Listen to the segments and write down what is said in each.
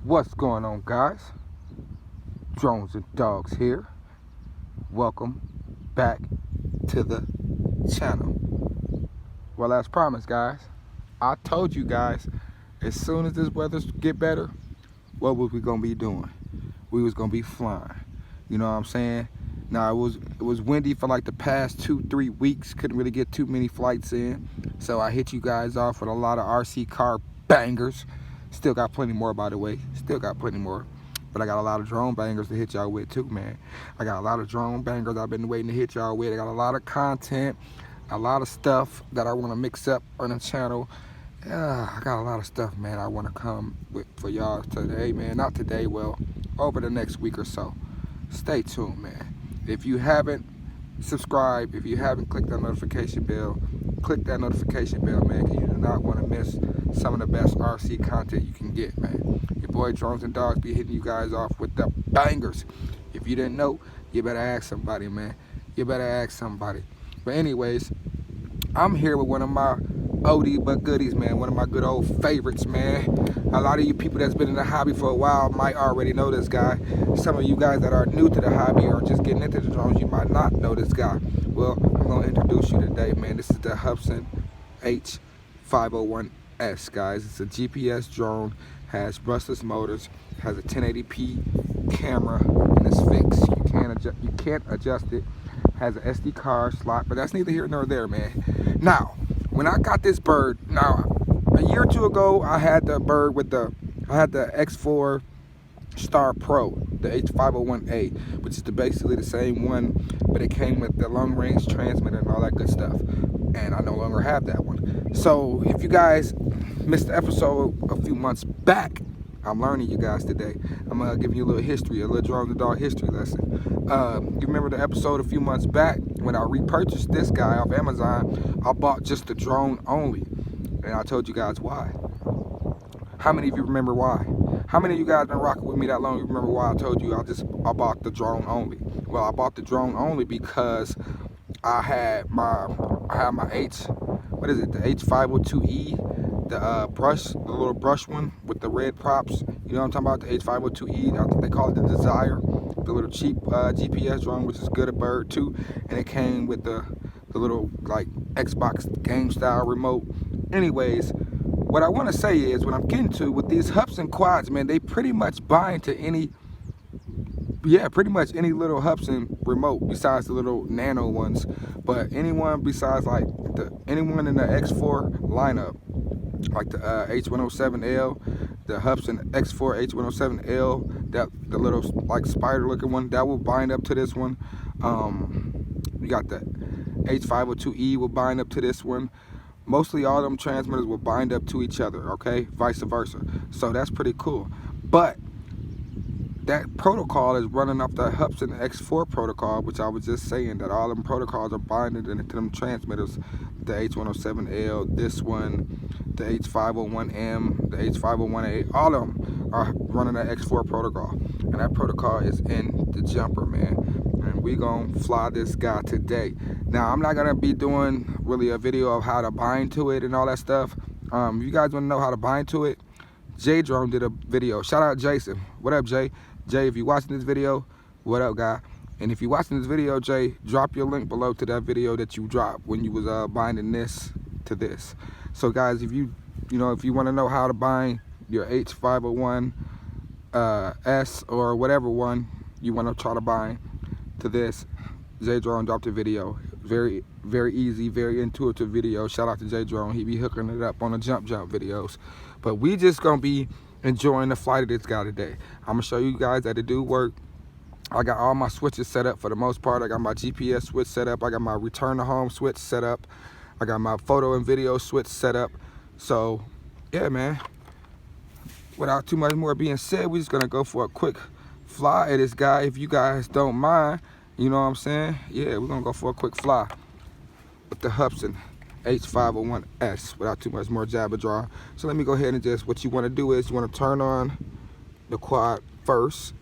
What's going on, guys? Drones and Dogs here. Welcome back to the channel. Well, as promised, guys, I told you guys as soon as this weather get better, what was we gonna be doing? We was gonna be flying. You know what I'm saying? Now it was windy for like the past 2-3 weeks. Couldn't really get too many flights in, so I hit you guys off with a lot of RC car bangers. Still got plenty more, by the way. Still got plenty more. But I got a lot of drone bangers to hit y'all with too, man. I got a lot of drone bangers I've been waiting to hit y'all with. I got a lot of content, a lot of stuff that I want to mix up on the channel. I got a lot of stuff, man, I want to come with for y'all today, man. Not today, well, over the next week or so. Stay tuned, man. If you haven't subscribed, if you haven't clicked that notification bell, click that notification bell, man, because you do not want to miss some of the best RC content you can get, man. Your boy Drones and Dogs be hitting you guys off with the bangers. If you didn't know, you better ask somebody, man. You better ask somebody. But anyways, I'm here with one of my oldie but goodies, man. One of my good old favorites, man. A lot of you people that's been in the hobby for a while might already know this guy. Some of you guys that are new to the hobby or just getting into the drones, you might not know this guy. Well, I'm going to introduce you today, man. This is the Hubsan H501S, guys. It's a GPS drone, has brushless motors, has a 1080p camera, and it's fixed. You can't adjust it. Has an SD card slot, but that's neither here nor there, man. Now, when I got this bird, a year or two ago, I had the bird with the X4 Star Pro, the H501A, which is basically the same one, but it came with the long range transmitter and all that good stuff. And I no longer have that one. So if you guys missed the episode a few months back, I'm learning you guys today. I'm gonna give you a little history, a little Drones and Dog history lesson. You remember the episode a few months back when I repurchased this guy off Amazon? I bought just the drone only, and I told you guys why. How many of you remember why? How many of you guys been rocking with me that long? You remember why I told you I bought the drone only? Well, I bought the drone only because I had my the H502E, the little brush one with the red props. You know what I'm talking about? The H502E. I think they call it the Desire, the little cheap GPS drone, which is good at bird too. And it came with the little like Xbox game style remote. Anyways, what I want to say is, what I'm getting to with these Hubsan quads, man, they pretty much bind to pretty much any little Hubsan remote besides the little nano ones. But anyone besides like anyone in the X4 lineup, like the H107L, the Hubsan X4 H107L, the little like spider looking one, that will bind up to this one. We got the H502E will bind up to this one. Mostly all them transmitters will bind up to each other, okay? Vice versa. So that's pretty cool. But that protocol is running off the Hubsan X4 protocol, which I was just saying that all them protocols are binding into them transmitters. The H107L, this one, the H501M, the H501A, all of them are running that X4 protocol. And that protocol is in the jumper, man. And we gonna fly this guy today. Now, I'm not gonna be doing really a video of how to bind to it and all that stuff. If you guys wanna know how to bind to it, J Drone did a video. Shout out Jason. What up, Jay? Jay, if you're watching this video, what up, guy? And if you're watching this video, Jay, drop your link below to that video that you dropped when you was binding this to this. So, guys, if you want to know how to bind your H501 S or whatever one you want to try to bind to this, J Drone dropped a video. Very, very easy, very intuitive video. Shout out to J Drone. He be hooking it up on the jump videos. But we just gonna be enjoying the flight of this guy today. I'm gonna show you guys that it do work. I got all my switches set up for the most part. I got my GPS switch set up. I got my return to home switch set up. I got my photo and video switch set up. So yeah, man, without too much more being said, we're just gonna go for a quick fly at this guy, if you guys don't mind. You know what I'm saying? Yeah, we're gonna go for a quick fly with the Hubsan H501S without too much more jabber draw. So let me go ahead and just, what you want to do is you want to turn on the quad first.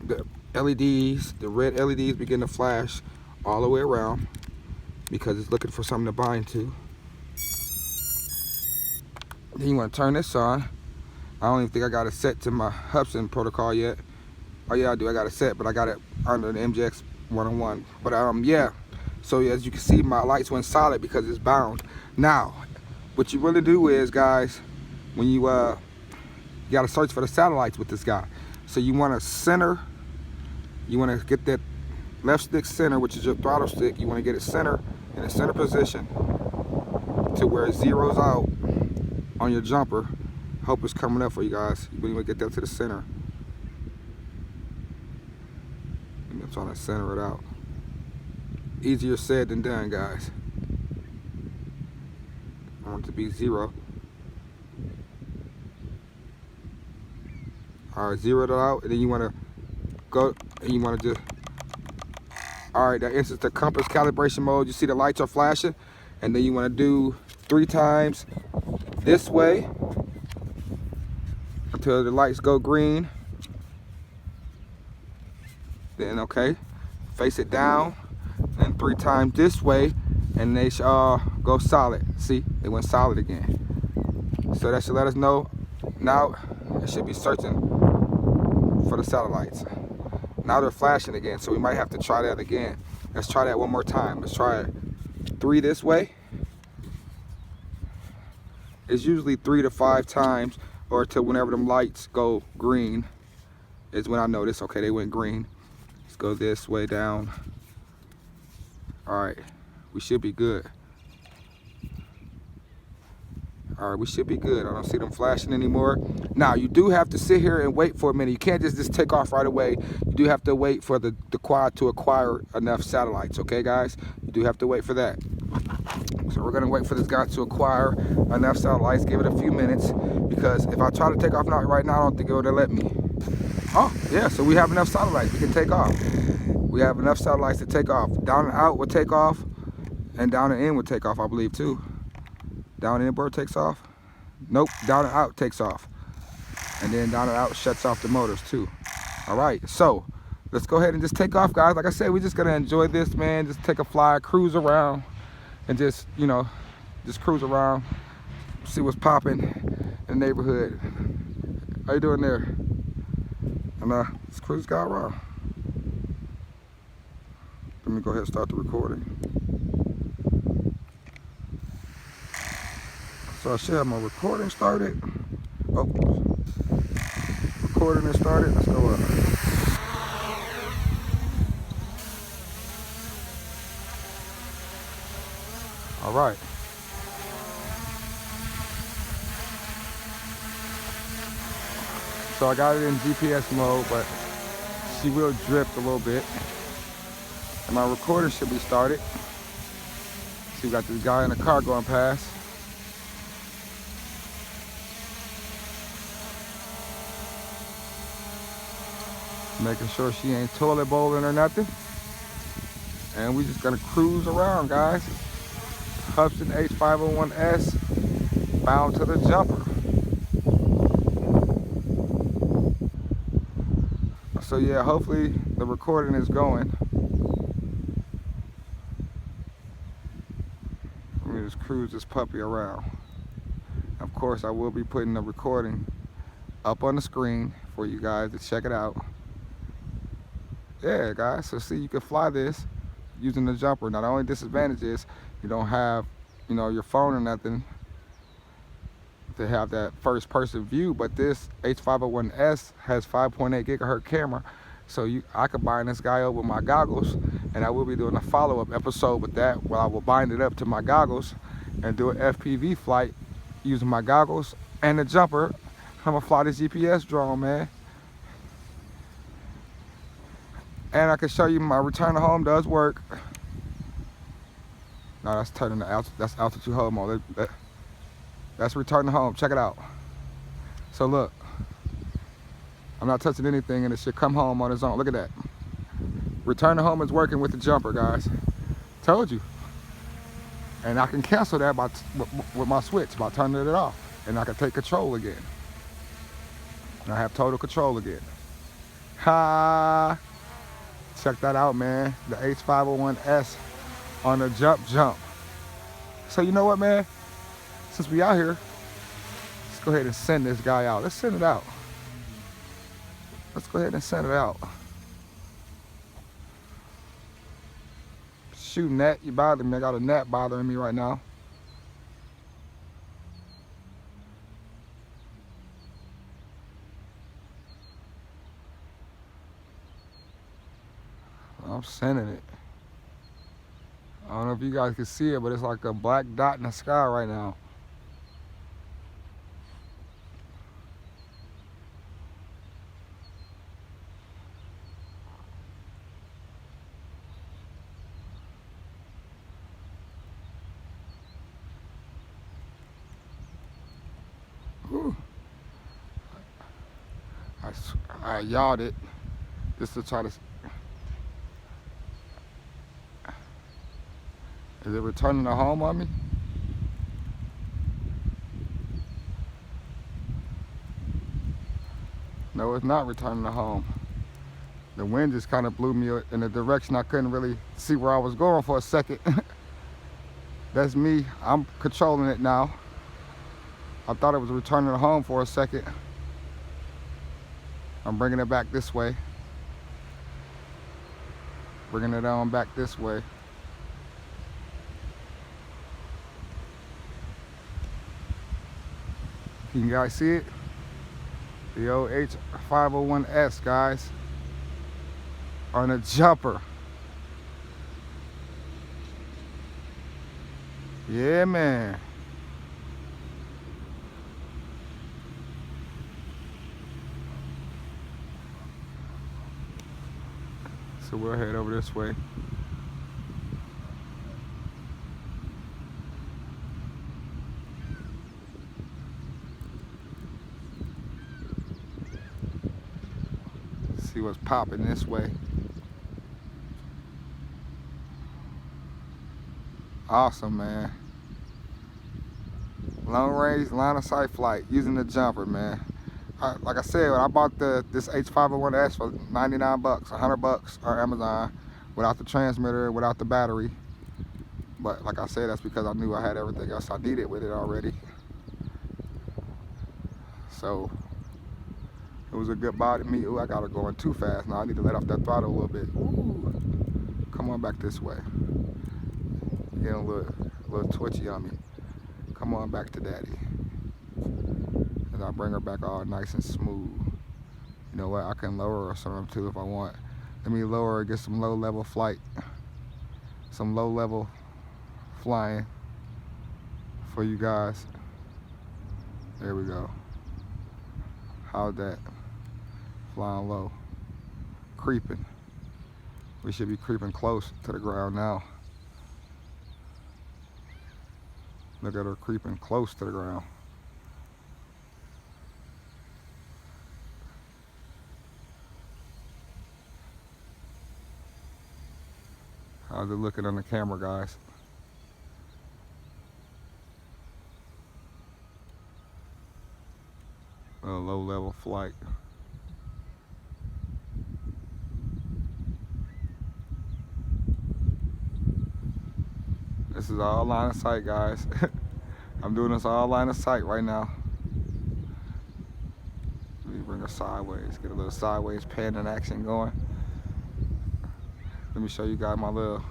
The LEDs, the red LEDs begin to flash all the way around because it's looking for something to bind to. Then you want to turn this on. I don't even think I got it set to my Hubsan protocol yet. Oh yeah, I do. I got it set, but I got it under the MJX 101. But yeah. So as you can see, my lights went solid because it's bound. Now, what you really do is, guys, when you gotta search for the satellites with this guy. So you want to center. You want to get that left stick center, which is your throttle stick. You want to get it center in the center position to where it zeroes out on your jumper. Hope it's coming up for you guys. You really want to get that to the center. I'm trying to center it out. Easier said than done, guys. I want it to be 0. Alright, zeroed it out, and then you want to go and you want to just, alright, that enters the compass calibration mode. You see the lights are flashing, and then you want to do 3 times this way until the lights go green. Then okay, face it down, and 3 times this way, and they should all go solid. See, they went solid again. So that should let us know now it should be searching for the satellites. Now they're flashing again, so we might have to try that again. Let's try that one more time. Let's try it 3 this way. It's usually 3 to 5 times, or till whenever them lights go green is when I notice, okay, they went green. Let's go this way down. All right, we should be good. All right, we should be good. I don't see them flashing anymore. Now, you do have to sit here and wait for a minute. You can't just take off right away. You do have to wait for the quad to acquire enough satellites, okay, guys? You do have to wait for that. So we're gonna wait for this guy to acquire enough satellites. Give it a few minutes, because if I try to take off right now, I don't think it would let me. Oh, yeah, so we have enough satellites. We can take off. We have enough satellites to take off. Down and out will take off, and down and in will take off, I believe, too. Down and in bird takes off. Nope, down and out takes off. And then down and out shuts off the motors, too. All right, so let's go ahead and just take off, guys. Like I said, we're just gonna enjoy this, man. Just take a fly, cruise around, and just, you know, just cruise around, see what's popping in the neighborhood. How you doing there? And let's cruise guy around. Let me go ahead and start the recording. So I should have my recording started. Oh, recording is started. Let's go up. All right. So I got it in GPS mode, but she will drift a little bit. And my recording should be started. See, we got this guy in the car going past. Making sure she ain't toilet bowling or nothing. And we just gonna cruise around, guys. Hubsan H501S, bound to the jumper. So yeah, hopefully the recording is going. Let me just cruise this puppy around. Of course, I will be putting the recording up on the screen for you guys to check it out. Yeah, guys, so see, you can fly this using the jumper. Now, the only disadvantage is you don't have, you know, your phone or nothing to have that first person view, but this H501S has 5.8 gigahertz camera, so I could bind this guy up with my goggles, and I will be doing a follow-up episode with that, where I will bind it up to my goggles and do an FPV flight using my goggles and the jumper. I'm gonna fly this GPS drone, man. And I can show you my return to home does work. No, that's turning the that's altitude hold mode. That's return to home. Check it out. So look, I'm not touching anything, and it should come home on its own. Look at that. Return to home is working with the jumper, guys. Told you. And I can cancel that with my switch by turning it off, and I can take control again. And I have total control again. Ha! Check that out, man. The H501S on the jump. So you know what, man? Since we out here, let's go ahead and send this guy out. Let's send it out. Let's go ahead and send it out. Shoot, gnat, you bothering me. I got a gnat bothering me right now. I'm sending it. I don't know if you guys can see it, but it's like a black dot in the sky right now. Whew. I yawed it just to try to. Is it returning to home on me? No, it's not returning to home. The wind just kind of blew me in a direction I couldn't really see where I was going for a second. That's me. I'm controlling it now. I thought it was returning to home for a second. I'm bringing it back this way. Bringing it on back this way. Can you guys see it? The old H501S, guys, on a jumper. Yeah, man. So we'll head over this way. See what's popping this way. Awesome, man. Long range line of sight flight using the jumper, man. Like I said, when I bought this H501S for 99 bucks, 100 bucks on Amazon, without the transmitter, without the battery. But like I said, that's because I knew I had everything else I needed with it already. So it was a good buy to me. Ooh, I got it going too fast now. I need to let off that throttle a little bit. Ooh. Come on back this way. Getting a little twitchy on me. Come on back to daddy. And I'll bring her back all nice and smooth. You know what? I can lower her some too if I want. Let me lower her, get some low level flight. Some low level flying for you guys. There we go. How's that? Flying low. Creeping. We should be creeping close to the ground now. Look at her creeping close to the ground. How's it looking on the camera, guys? A low level flight. This is all line of sight, guys. I'm doing this all line of sight right now. Let me bring her sideways, get a little sideways panning action going. Let me show you guys my little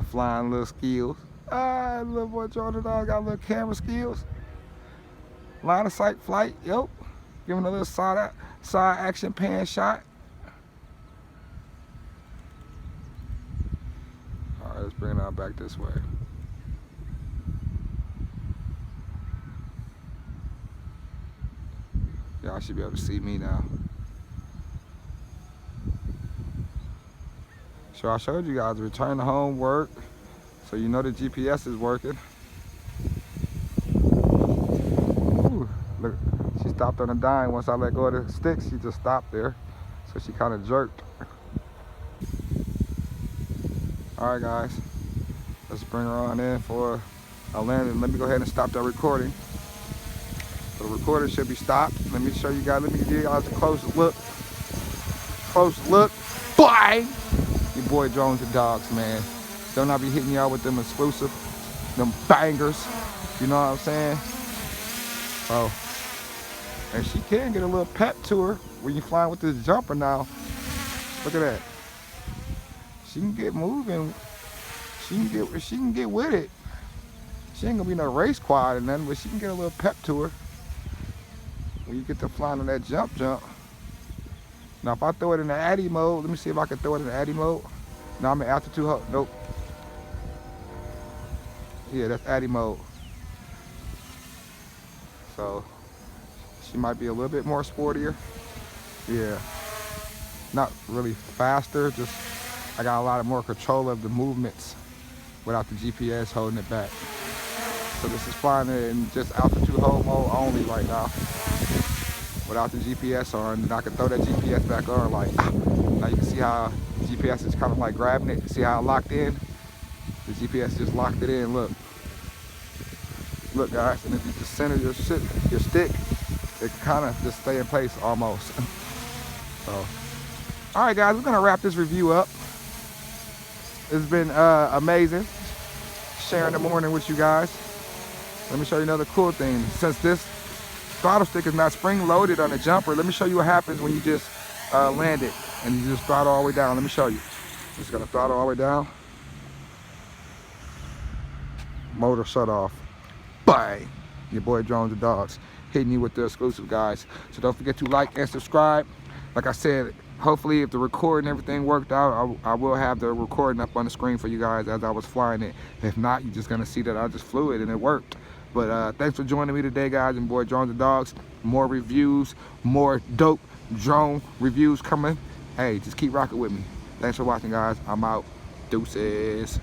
flying little skills. Ah, little boy Jordan dog got little camera skills. Line of sight flight, yep. Giving a little side action pan shot. All right, let's bring it on back this way. Y'all should be able to see me now. So I showed you guys return to home work, so you know the GPS is working. Ooh, look, she stopped on a dime. Once I let go of the stick, she just stopped there. So she kind of jerked. All right, guys, let's bring her on in for a landing. Let me go ahead and stop that recording. So the recording should be stopped. Let me show you guys, let me give you guys a close look. Close look, bang! Your boy Drones and Dogs, man. Don't I be hitting y'all with them exclusive, them bangers. You know what I'm saying? Oh, And she can get a little pep to her when you're flying with this jumper now. Look at that. She can get moving. She can get with it. She ain't gonna be no race quad or nothing, but she can get a little pep to her when you get to flying on that jump. Now if I throw it in the Addy mode, let me see if I can throw it in the Addy mode. Now I'm in altitude hold. Nope. Yeah, that's Addy mode. So she might be a little bit more sportier. Yeah. Not really faster, just I got a lot more control of the movements without the GPS holding it back. So this is flying in just altitude hold mode only right now, without the GPS on. And I can throw that GPS back on, like, now you can see how GPS is kind of like grabbing it. See how it locked in? The GPS just locked it in, look. Look guys, and if you just center your stick, it can kind of just stay in place almost. So, all right guys, we're gonna wrap this review up. It's been amazing sharing the morning with you guys. Let me show you another cool thing. Since this throttle stick is not spring loaded on the jumper, let me show you what happens when you just land it and you just throttle all the way down. Let me show you. Just gonna throttle all the way down. Motor shut off. Bang! Your boy Drones and Dogs hitting you with the exclusive, guys. So don't forget to like and subscribe. Like I said, hopefully if the recording and everything worked out, I will have the recording up on the screen for you guys as I was flying it. If not, you're just gonna see that I just flew it and it worked. But thanks for joining me today, guys, and boy Drones and Dogs. More reviews, more dope drone reviews coming. Hey, just keep rocking with me. Thanks for watching, guys. I'm out. Deuces.